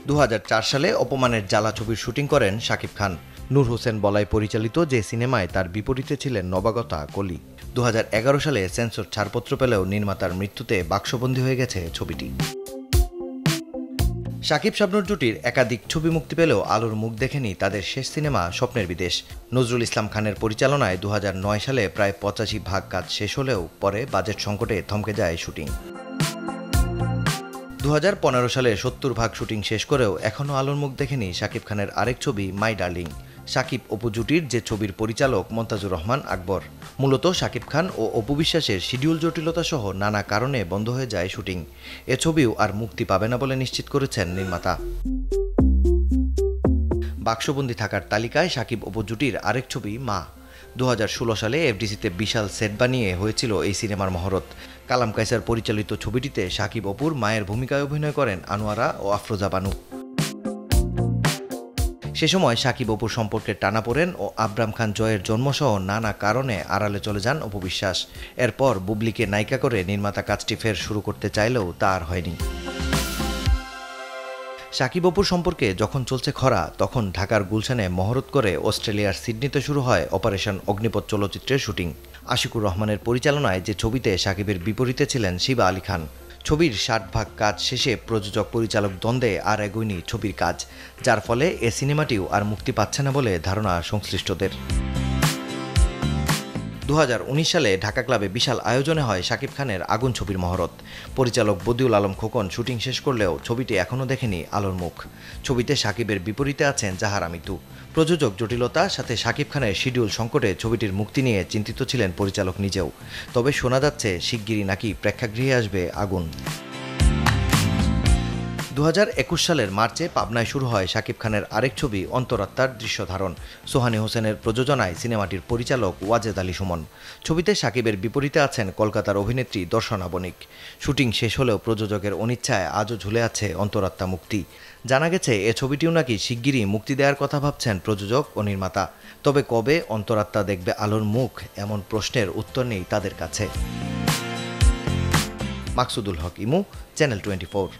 2004 সালে অপমানের জ্বালা ছবির শুটিং করেন শাকিব খান। নূর হোসেন বলাই পরিচালিত যে সিনেমায় তার বিপরীতে ছিলেন নবাগতা কলি। 2011 সালে সেন্সর ছাড়পত্র পেলেও নির্মাতার মৃত্যুতে বাক্সবন্দী হয়ে গেছে ছবিটি। শাকিব শাবনূর জুটির একাধিক ছবি মুক্তি পেলেও আলোর মুখ দেখেনি তাদের শেষ সিনেমা স্বপ্নের বিদেশ। নজরুল ইসলাম খানের পরিচালনায় 2009 সালে প্রায় 85 ভাগ কাজ শেষ হলেও পরে বাজেট সংকটে থমকে যায় শুটিং। 2015 সালে 70 ভাগ শুটিং শেষ করেও এখনও আলোর মুখ দেখেনি শাকিব খানের আরেক ছবি মাই ডার্লিং। শাকিব অপু জুটির যে ছবির পরিচালক মন্তাজুর রহমান আকবর। মূলত শাকিব খান ও অপু বিশ্বাসের শিডিউল জটিলতা সহ নানা কারণে বন্ধ হয়ে যায় শুটিং। এ ছবিও আর মুক্তি পাবে না বলে নিশ্চিত করেছেন নির্মাতা। বাক্সবন্দি থাকার তালিকায় শাকিব অপু জুটির আরেক ছবি মা। 2016 সালে এফডিসিতে বিশাল সেট বানিয়ে হয়েছিল এই সিনেমার মহরত। কালাম কায়সার পরিচালিত ছবিটিতে শাকিব অপুর মায়ের ভূমিকায় অভিনয় করেন আনোয়ারা ও আফরোজা বানু। সে সময় শাকিব অপুর সম্পর্কে টানাপোড়েন ও আবরাম খান জয়ের জন্মসহ নানা কারণে আড়ালে চলে যান অপু বিশ্বাস। এরপর বুবলিকে নায়িকা করে নির্মাতা কাজটি ফের শুরু করতে চাইলেও তা আর হয়নি। শাকিব অপুর সম্পর্কে যখন চলছে খরা, তখন ঢাকার গুলশানে মহরত করে অস্ট্রেলিয়ার সিডনিতে শুরু হয় অপারেশন অগ্নিপথ চলচ্চিত্রের শুটিং। আশিকুর রহমানের পরিচালনায় যে ছবিতে শাকিবের বিপরীতে ছিলেন শিবা আলী খান। ছবির 60 ভাগ কাজ শেষে প্রযোজক পরিচালক দ্বন্দ্বে আর এগোয়নি ছবির কাজ, যার ফলে এ সিনেমাটিও আর মুক্তি পাচ্ছে না বলে ধারণা সংশ্লিষ্টদের। 2019 সালে ঢাকা ক্লাবে বিশাল আয়োজনে হয় শাকিব খানের আগুন ছবির মহরত। পরিচালক বদিউল আলম খোকন শুটিং শেষ করলেও ছবিটি এখনও দেখেনি আলোর মুখ। ছবিতে শাকিবের বিপরীতে আছেন জাহারা মিতু। প্রযোজক জটিলতা সাথে শাকিব খানের শিডিউল সংকটে ছবিটির মুক্তি নিয়ে চিন্তিত ছিলেন পরিচালক নিজেও। তবে শোনা যাচ্ছে শিগগিরই নাকি প্রেক্ষাগৃহে আসবে আগুন। 2021 সালের মার্চে পাবনায় শুরু হয় শাকিব খানের আরেক ছবি অন্তরাত্মার দৃশ্যধারণ। সোহানী হোসেনের প্রযোজনায় সিনেমাটির পরিচালক ওয়াজেদ আলী সুমন। ছবিতে শাকিবের বিপরীতে আছেন কলকাতার অভিনেত্রী দর্শনা বণিক। শুটিং শেষ হলেও প্রযোজকের অনিচ্ছায় আজও ঝুলে আছে অন্তরাত্মা মুক্তি। জানা গেছে এ ছবিটিও নাকি শিগগিরই মুক্তি দেওয়ার কথা ভাবছেন প্রযোজক ও নির্মাতা। তবে কবে অন্তরাত্মা দেখবে আলোর মুখ, এমন প্রশ্নের উত্তর নেই তাদের কাছে। মাকসুদুল হক ইমু, চ্যানেল 24।